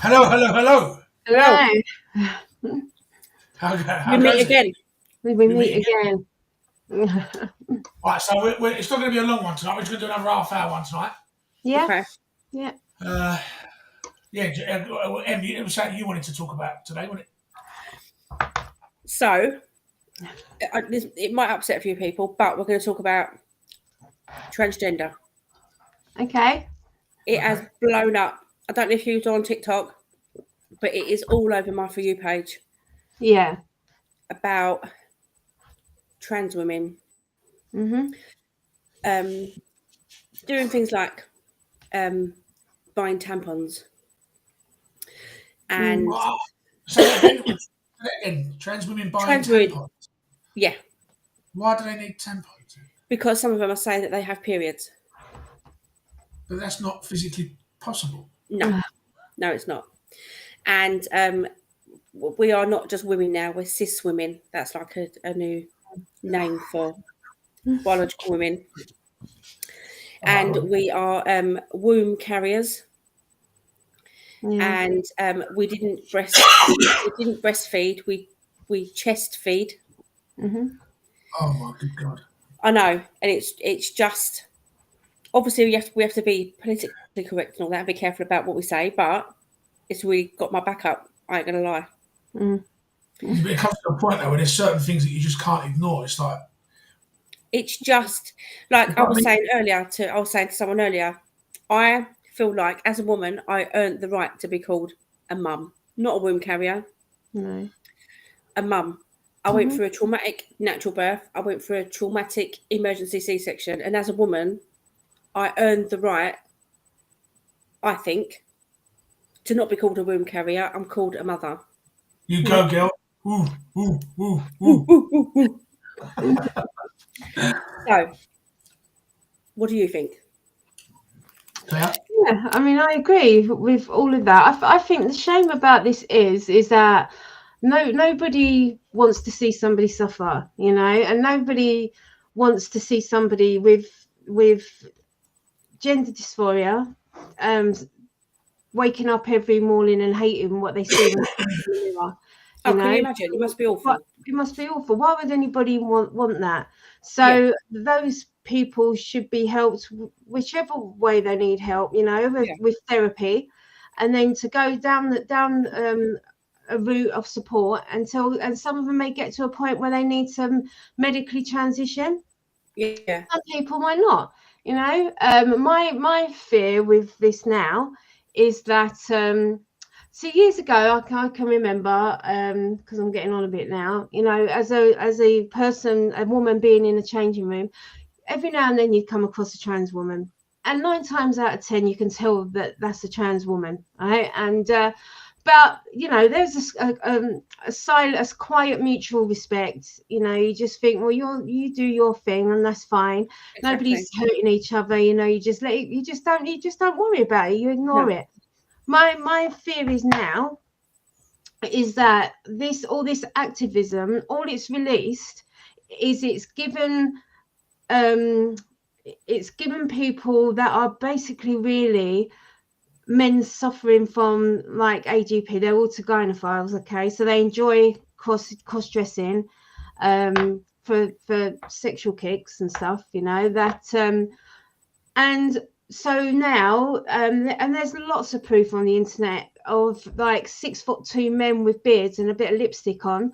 Hello, hello, hello. Hello. How We meet goes it? again. We meet again. Right, so it's not going to be a long one tonight. We're just going to do another half-hour one tonight. Yeah. Okay. Yeah. Em, it was something you wanted to talk about today, wasn't it? So, it might upset a few people, but we're going to talk about transgender. Okay. It has blown up. I don't know if you're on TikTok, but it is all over my For You page Yeah. about trans women Mhm. doing things like buying tampons and So again, trans women buying trans women. tampons. Yeah, Why do they need tampons? because some of them are saying that they have periods. But that's not physically possible. No, it's not. And we are not just women now, we're cis women. That's like a new name for biological women. And we are womb carriers. Yeah. And we didn't breastfeed, we chest feed. Mhm. Oh my good God. I know, and it's just obviously we have to be politically correct and all that and be careful about what we say, but it's really got my back up, I ain't gonna lie. Mm. But it comes to a point though where there's certain things that you just can't ignore. It's like It's just like I was saying to someone earlier, I feel like as a woman I earned the right to be called a mum, not a womb carrier, No. a mum. I went through a traumatic natural birth, I went through a traumatic emergency C-section, and as a woman I earned the right, I think, to not be called a womb carrier. I'm called a mother. you go, girl. Ooh, ooh, ooh, ooh. So, what do you think? Claire? Yeah. I mean, I agree with all of that. I think the shame about this is that nobody wants to see somebody suffer, and nobody wants to see somebody with gender dysphoria waking up every morning and hating what they see in the mirror. Can you imagine? It must be awful. It must be awful. Why would anybody want that? So those people should be helped whichever way they need help, with therapy, and then to go down a route of support and some of them may get to a point where they need to medically transition. Yeah. Some people might not. My fear with this now is that so years ago, I can remember, because I'm getting on a bit now, as a person, a woman being in a changing room, every now and then you'd come across a trans woman, and 9 times out of 10 you can tell that that's a trans woman, right? And but there's a quiet mutual respect. You just think, well, you do your thing and that's fine. Exactly. Nobody's hurting each other. You just don't worry about it. You ignore it. My fear is now is that all this activism, all it's released is it's given people that are basically really men suffering from like AGP. They're all gynophiles, okay, so they enjoy cross dressing for sexual kicks and stuff, that and so now and there's lots of proof on the internet of like 6'2" men with beards and a bit of lipstick on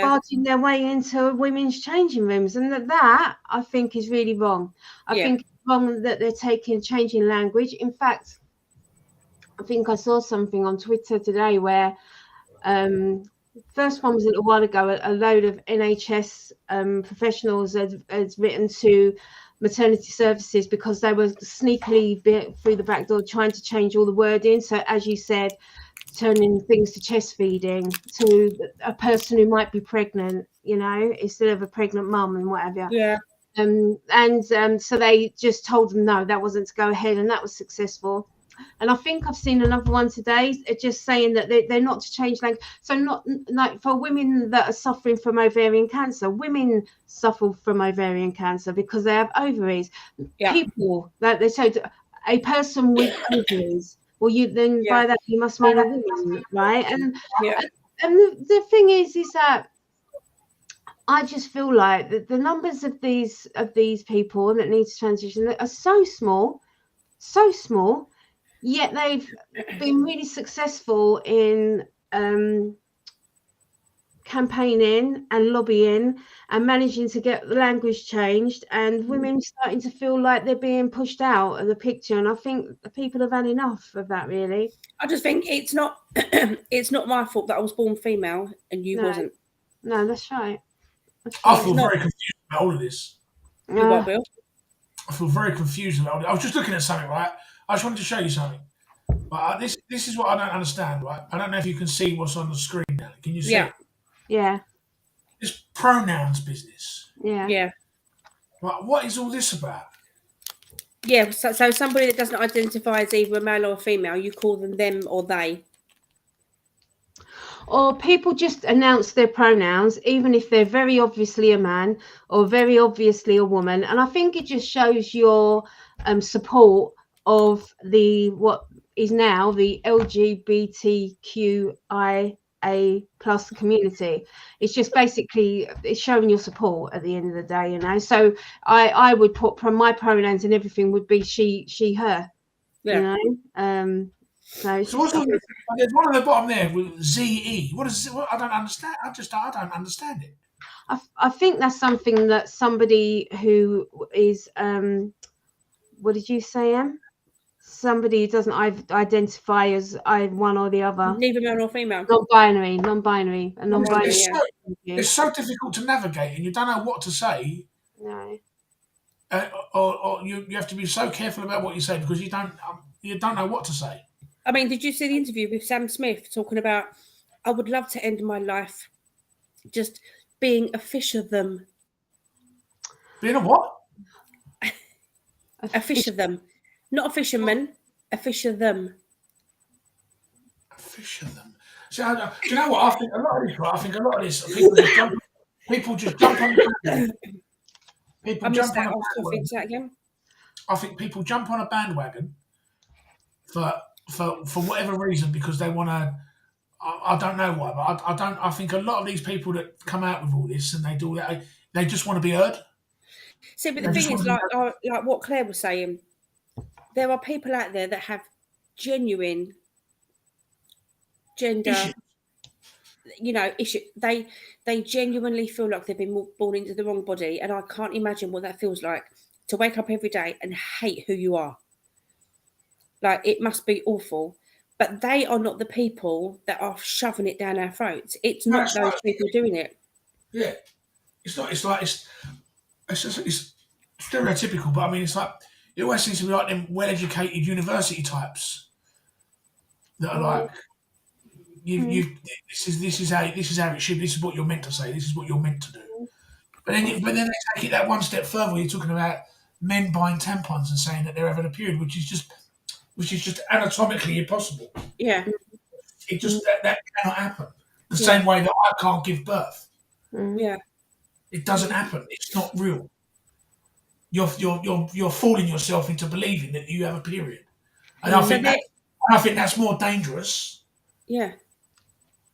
barging their way into women's changing rooms, and that I think is really wrong. I think it's wrong that they're changing language. In fact, I think I saw something on Twitter today where first one was a little while ago, a load of NHS professionals had written to maternity services because they were sneakily through the back door trying to change all the wording. So as you said, turning things to chest feeding to a person who might be pregnant, instead of a pregnant mum and whatever. Yeah. So they just told them no, that wasn't to go ahead, and that was successful. And I think I've seen another one today just saying that they're not to change language. So not like for women that are suffering from ovarian cancer. Women suffer from ovarian cancer because they have ovaries. People that they said a person with ovaries Well, you then Yeah. by that you must mean a woman, right? And Yeah. the thing is that I just feel like the numbers of these people that need to transition are so small, yet they've been really successful in campaigning and lobbying and managing to get the language changed, and women starting to feel like they're being pushed out of the picture. And I think people have had enough of that, really. I just think it's not it's not my fault that I was born female and you No. wasn't. No, that's right. I feel very confused about all of this. You what, Bill? I feel very confused about it. I was just looking at something, right? I just wanted to show you something. But this is what I don't understand, right? I don't know if you can see what's on the screen now. Can you see Yeah. it? Yeah. This pronouns business. Yeah. Yeah. Right, what is all this about? Yeah. So somebody that doesn't identify as either a male or female, you call them or they. Or people just announce their pronouns, even if they're very obviously a man or very obviously a woman. And I think it just shows your support of what is now the LGBTQIA plus community. It's just basically it's showing your support at the end of the day, you know. So I would put from my pronouns and everything would be she, her. Yeah. You know. So what's there's one at the bottom there with ZE. What is it? I don't understand. I don't understand it. I think that's something that somebody who is what did you say, Em? Somebody who doesn't identify as one or the other. Neither male nor female. Non-binary. It's so difficult to navigate, and you don't know what to say. No. Or you have to be so careful about what you say because you don't know what to say. I mean, did you see the interview with Sam Smith talking about, I would love to end my life just being a fish of them. Being a what? A fish of them. Not a fisherman, a fish of them. A fish of them. See, do you know what? I think a lot of this, right? I think a lot of this, people just jump on the bandwagon. People jump on a bandwagon. Again. I think people jump on a bandwagon for whatever reason because they want to. I don't know why, but I think a lot of these people that come out with all this and they do that, they just want to be heard. See, but the thing is, like what Claire was saying, there are people out there that have genuine gender, issue. They genuinely feel like they've been born into the wrong body, and I can't imagine what that feels like to wake up every day and hate who you are. Like, it must be awful. But they are not the people that are shoving it down our throats. It's not those people doing it. Yeah, it's not. It's like it's stereotypical, but I mean, it's like it always seems to be like them well-educated university types that are like, this is how it should. This is what you're meant to say. This is what you're meant to do. But then they take it that one step further. You're talking about men buying tampons and saying that they're having a period, which is just anatomically impossible. Yeah, it just that cannot happen. The same way that I can't give birth. Yeah, it doesn't happen. It's not real. You're fooling yourself into believing that you have a period, and I think that's more dangerous. Yeah.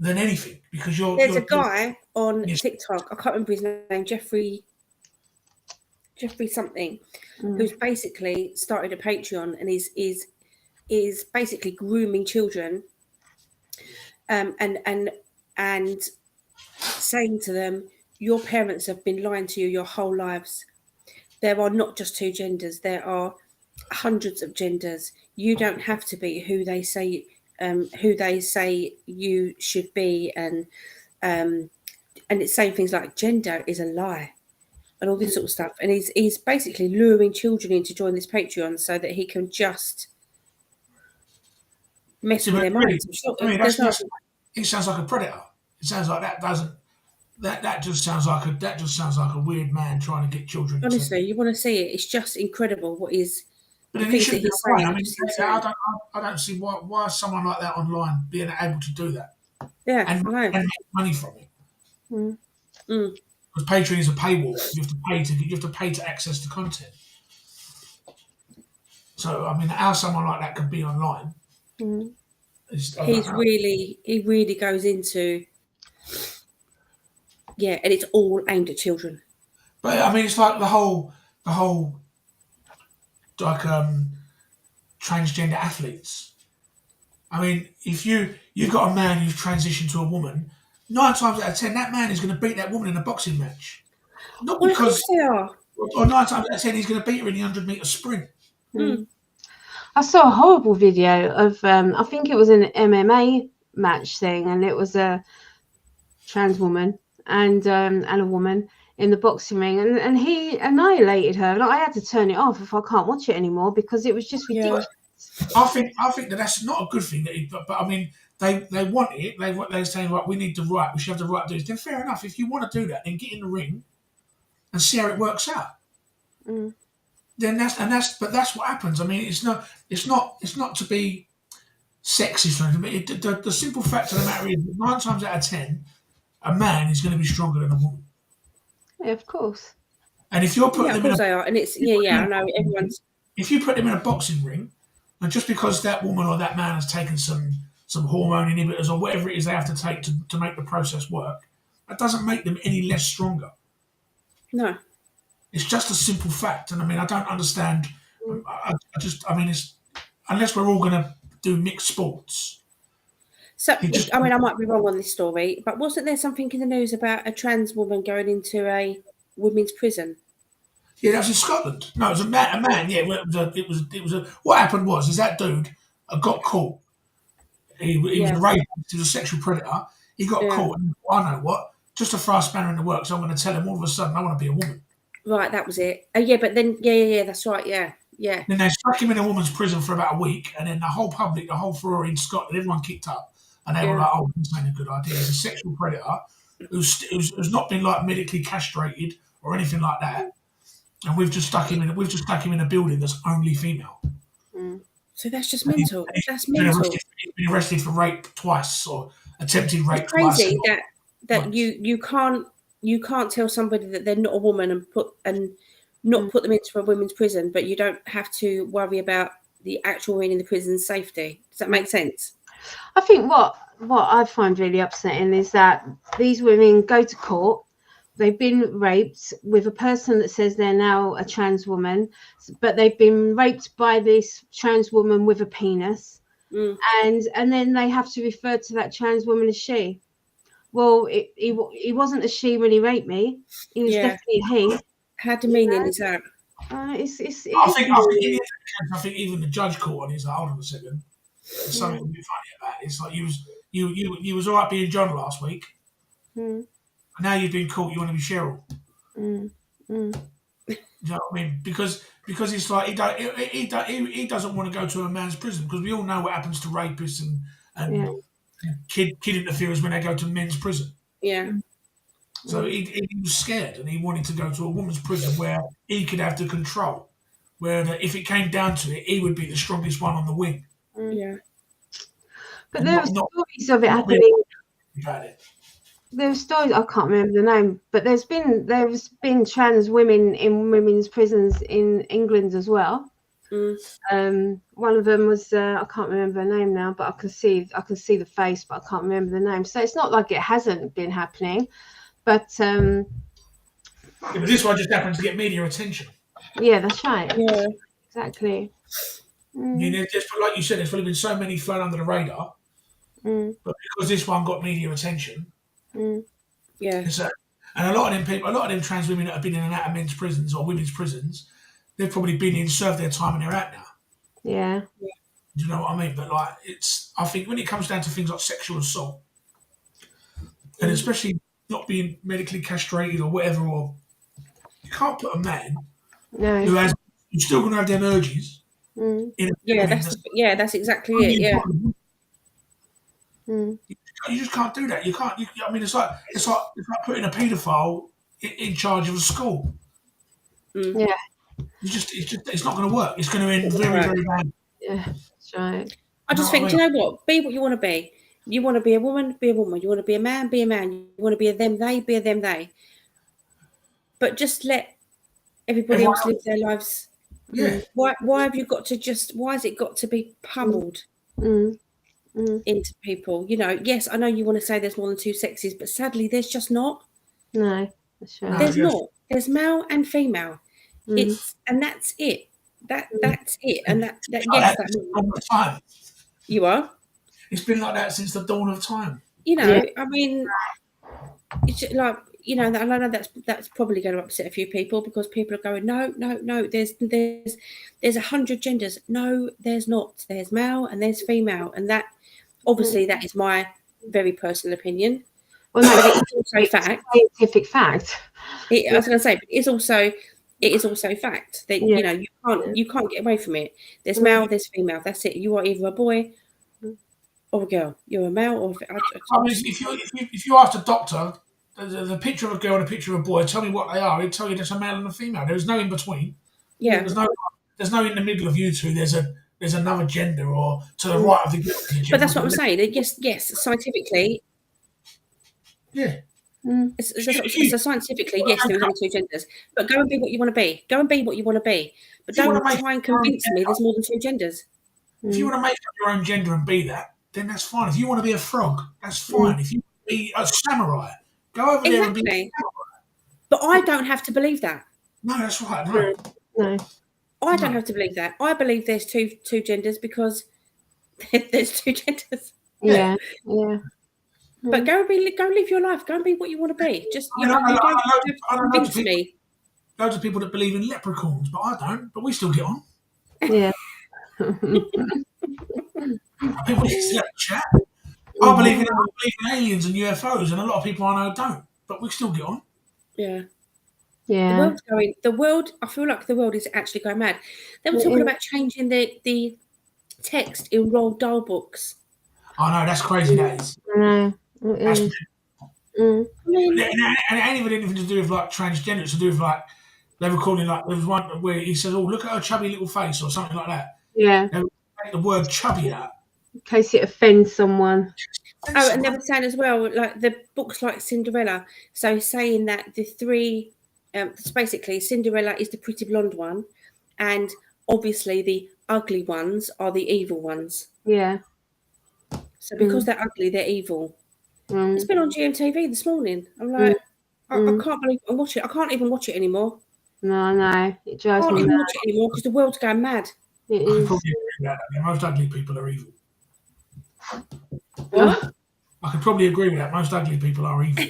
Than anything because there's a guy on TikTok. I can't remember his name. Jeffrey something, who's basically started a Patreon and is basically grooming children, and saying to them, your parents have been lying to you your whole lives. There are not just two genders. There are hundreds of genders. You don't have to be who they say you should be, and it's saying things like gender is a lie and all this sort of stuff. And he's basically luring children in to join this Patreon so that he can just mess with their minds. It sounds like a predator. It sounds like that just sounds like a weird man trying to get children. Honestly, you want to see it. It's just incredible what is. But then he shouldn't be saying. I mean, I don't see why someone like that online being able to do that. Yeah, and make money from it. Because Patreon is a paywall. You have to pay to access the content. So I mean, how someone like that could be online Mm. He really goes into, and it's all aimed at children. But I mean, it's like the whole like transgender athletes. I mean, if you've got a man who's transitioned to a woman, 9 times out of 10, that man is going to beat that woman in a boxing match. Not Well, of because, course they are. or 9 times out of 10, he's going to beat her in the 100-meter sprint. Mm. I saw a horrible video of I think it was an MMA match thing, and it was a trans woman and a woman in the boxing ring, and he annihilated her. Like, I had to turn it off if I can't watch it anymore because it was just ridiculous. I think that that's not a good thing. But I mean, they want it. They're saying, right, we need the right. We should have the right to do this. Then fair enough. If you want to do that, then get in the ring and see how it works out. Mm. Then that's what happens. I mean, it's not to be sexist or anything. But the simple fact of the matter is, 9 times out of 10, a man is going to be stronger than a woman. Yeah, of course. And if you're putting of them course they are, and it's I know everyone's. If you put them in a boxing ring, and just because that woman or that man has taken some hormone inhibitors or whatever it is they have to take to make the process work, that doesn't make them any less stronger. No. It's just a simple fact. And I mean, I don't understand. I mean, it's unless we're all going to do mixed sports. So, I mean, I might be wrong on this story, but wasn't there something in the news about a trans woman going into a women's prison? Yeah, that was in Scotland. No, it was a man. Yeah, it was a. What happened was that dude got caught. He was a rapist. He was a sexual predator. He got caught. And I know what. Just to throw a spanner in the works, I'm going to tell him all of a sudden I want to be a woman. Right, that was it. But then that's right. Yeah. Then they stuck him in a woman's prison for about a week, and then the whole public, the whole furore in Scotland, everyone kicked up, and they were like, "Oh, this ain't a good idea." He's a sexual predator who's not been like medically castrated or anything like that. And we've just stuck him in a building that's only female. Mm. So that's just mental. That's mental. He's been arrested for rape twice or attempted rape crazy twice. that you can't tell somebody that they're not a woman and put them into a women's prison, but you don't have to worry about the actual women in the prison's safety. Does that make sense? I think what I find really upsetting is that these women go to court. They've been raped with a person that says they're now a trans woman, but they've been raped by this trans woman with a penis. Mm. And then they have to refer to that trans woman as she. Well, he wasn't a she when he raped me. He was definitely a he. How demeaning is that? I think even the judge caught on it. He's like, hold on a second. There's something a bit funny about it. It's like you was all right being John last week. Mm. Now you've been caught. You want to be Cheryl. Mm. Mm. You know what I mean? Because it's like he doesn't want to go to a man's prison, because we all know what happens to rapists and kid interferers when they go to men's prison. Yeah. So he was scared, and he wanted to go to a woman's prison where he could have the control, where if it came down to it, he would be the strongest one on the wing. Yeah. But there were stories of it happening. About it. There were stories, I can't remember the name, but there's been trans women in women's prisons in England as well. Mm. One of them was I can't remember her name now, but I can see the face, but I can't remember the name. So it's not like it hasn't been happening, but but this one just happens to get media attention. Yeah, that's right. Yeah, exactly. I mean, like you said, there's probably been so many flown under the radar, but because this one got media attention. Yeah. And a lot of them trans women that have been in and out of men's prisons or women's prisons, they've probably been in, served their time, and they're out now. Yeah. Do you know what I mean? But like, I think when it comes down to things like sexual assault, and especially not being medically castrated or whatever, or you can't put a man who's still going to have them urges. That's exactly it. Yeah. You just can't do that. You can't. I mean, it's like putting a paedophile in charge of a school. Yeah. It's not going to work. It's going to end very, very bad. Yeah, that's right. I just think, do you know what? Be what you want to be. You want to be a woman, be a woman. You want to be a man, be a man. You want to be a them, they, be a them, they. But just let everybody else live their lives. Yeah. Why have you got to why has it got to be pummeled? into people. You know, yes, I know you want to say there's more than two sexes, but sadly, there's just not. No, that's right. No. There's yes. not. There's male and female. And that's it. That's it. And that Like yes, that since the dawn of time. you are. It's been like that since the dawn of time. You know, Yeah. I mean, it's like, you know, I know that's probably going to upset a few people because people are going, no. There's 100 genders. No, there's not. There's male and there's female, and that obviously that is my very personal opinion. Well, no, But it is also fact. Scientific fact. I was going to say, but it is also fact that Yeah. you know you can't get away from it. There's male, there's female. That's it. You are either a boy or a girl. You're a male or I mean, if you ask a doctor, the picture of a girl and a picture of a boy, tell me what they are. He'd tell you there's a male and a female. There's no in between. yeah. There's no in the middle of you two. There's another gender, or to the right of the girl. But that's what I'm saying. That yes, scientifically, Yeah. so scientifically, yes, there is only two genders. But go and be what you want to be. Go and be what you want to be. But If you don't wanna make try and your own convince me gender- there's more than two genders. If you want to make up your own gender and be that, then that's fine. If you want to be a frog, that's fine. If you want to be a samurai, go over there and be a Exactly. samurai. But I don't have to believe that. No, that's right. No. No. I don't have to believe that. I believe there's two genders because there's two genders. Yeah. Yeah. But go live your life. Go and be what you want to be. Just you I know, know- you don't I know- have to I know convince people- me. Loads of people that believe in leprechauns, but I don't. But we still get on. Yeah. People used to have a chat. I believe in aliens and UFOs, and a lot of people I know don't. But we still get on. Yeah. Yeah. The world, I feel like the world is actually going mad. They were talking about changing the text in Roald Dahl books. I know, that's crazy, that is. I know. It That's, is. I mean, and it ain't even anything to do with like transgender, it's to do with like, they were calling like, there was one where he says, oh, look at her chubby little face or something like that. Yeah. Take the word chubby out. In case it offends someone. oh, and they were saying as well, like the books like Cinderella. So saying that the three, basically Cinderella is the pretty blonde one, and obviously the ugly ones are the evil ones. Yeah. So because they're ugly, they're evil. Mm. It's been on GMTV this morning. I'm like, I can't believe I'm watching it. I can't even watch it anymore. No, no. It I drives can't me even mad. watch it anymore because the world's going mad. It I can is. probably agree with that. Most ugly people are evil. What? I can probably agree with that. Most ugly people are evil.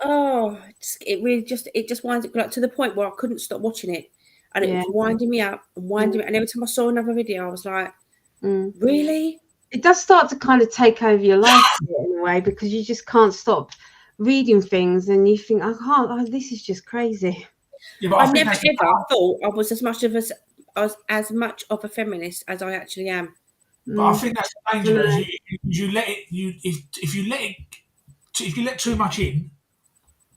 Oh, it just winds up like to the point where I couldn't stop watching it, and it was winding me up and winding me. And every time I saw another video, I was like, really? It does start to kind of take over your life in a way because you just can't stop reading things and you think, I can't. Oh, this is just crazy. Yeah, but I think never that's ever thought I was as much of a feminist as I actually am. But I think that's the danger. Is you let it. If you let too much in,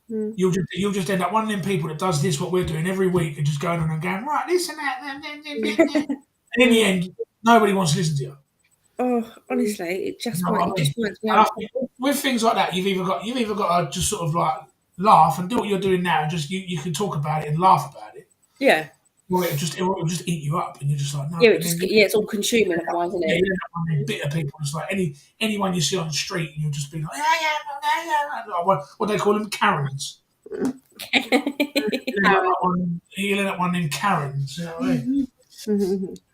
you'll just end up one of them people that does this what we're doing every week and just going on and going right this and that, and in the end, nobody wants to listen to you. Oh, honestly, it just You know what I winds me And I up. think with things like that, you've either got to just sort of like laugh and do what you're doing now, and just you can talk about it and laugh about it. Yeah, Or it will just eat you up, and you're just like no. yeah, it's all consuming otherwise, isn't Yeah, it? you end up one of them bitter people. It's like anyone you see on the street, and you'll just be like, yeah. What they call them, Karens. You'll end up one of them Karens. You know what I mean?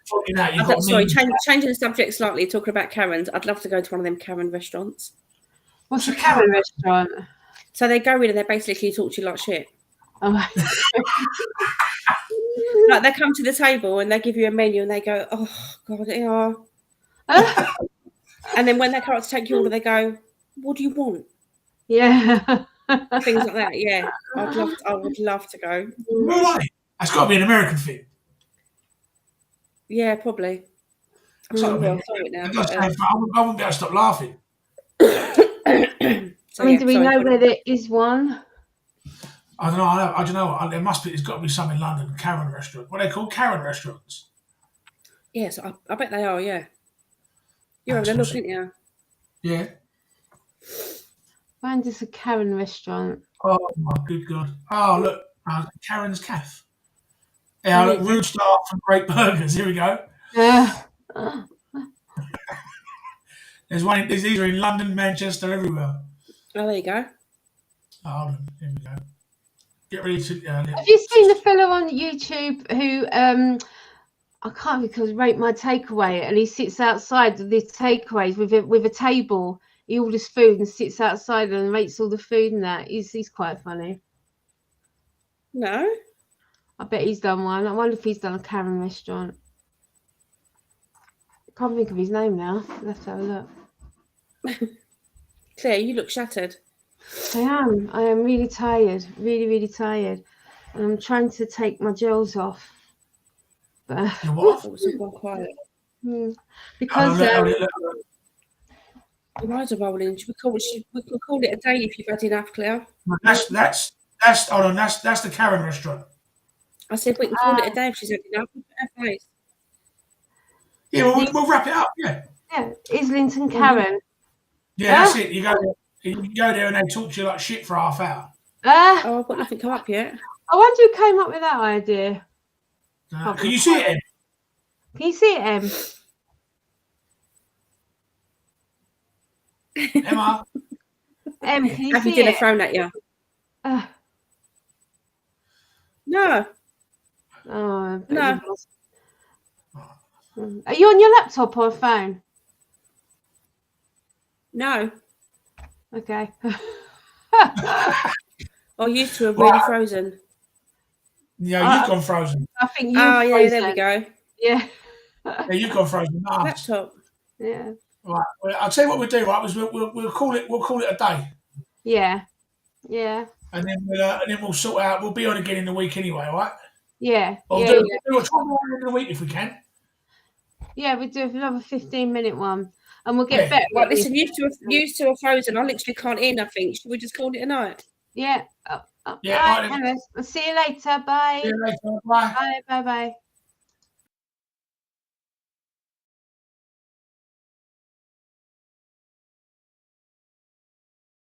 Talking out, you've got Sorry, me. changing the subject slightly, talking about Karens. I'd love to go to one of them Karen restaurants. What's a Karen restaurant? So they go in and they basically talk to you like shit. Oh. Like they come to the table and they give you a menu and they go, oh God, yeah. And then when they come up to take your order, they go, what do you want? Yeah. Things like that. Yeah, I would love to go. Really? That's got to be an American thing. Yeah, probably. I can't remember. I'm sorry now. I wouldn't be able to stop laughing. So, I mean, yeah, do we sorry, know where there is one? I don't know. I don't know. There must be. There's got to be some in London. Karen restaurant. What are they called? Karen restaurants. Yes, I bet they are. Yeah, you're having a look, aren't you? Yeah. When is a Karen restaurant? Oh my good God. Oh look, Karen's Cafe. Yeah, look, rude staff and great burgers. Here we go. There's one. There's either in London, Manchester, everywhere. Oh, there you go. Oh, hold on. Here we go. Get ready to. Have you seen the fellow on YouTube who I can't because rate my takeaway, and he sits outside the takeaways with a table. He orders food and sits outside and rates all the food and that. He's quite funny. No. I bet he's done one. I wonder if he's done a Karen restaurant. I can't think of his name now. Let's have a look. Claire, you look shattered. I am really tired. Really, really tired. And I'm trying to take my gels off. But You what? It was all gone quiet. because Your eyes are rolling. We could call it a day if you've had enough, Claire. That's hold on. That's the Karen restaurant. I said we can call it a day if she's had enough. Look at her face. Yeah, we'll wrap it up. Yeah. yeah, Islington Karen. Yeah, that's it. You go there and they talk to you like shit for half hour. Oh, I've got nothing come up yet. I wonder who came up with that idea. Can you see it, Em? Can you see it, Em? Emma? Em, can you Have you see dinner it? thrown at you? No. Oh, No. Are you on your laptop or a phone? No. Okay. Oh, you two are really frozen. Yeah, you've gone frozen. I think you. Oh, yeah, there we go. Yeah. Yeah, you've gone frozen. No. Laptop. Yeah. Right. Well, I'll tell you what we'll do. Right, was we'll call it a day, Yeah. Yeah. and then we'll sort out. We'll be on again in the week anyway, all right? Yeah. We'll Yeah. do a 12 in the week if we can. Yeah, we do another 15-minute one, and we'll get Yeah. better. Right, listen, you two are frozen. I literally can't hear nothing. Should we just call it a night? Yeah. Yeah, All right, all right. Alice. I'll see you later. Bye. See you later. Bye. Bye. Bye. Bye.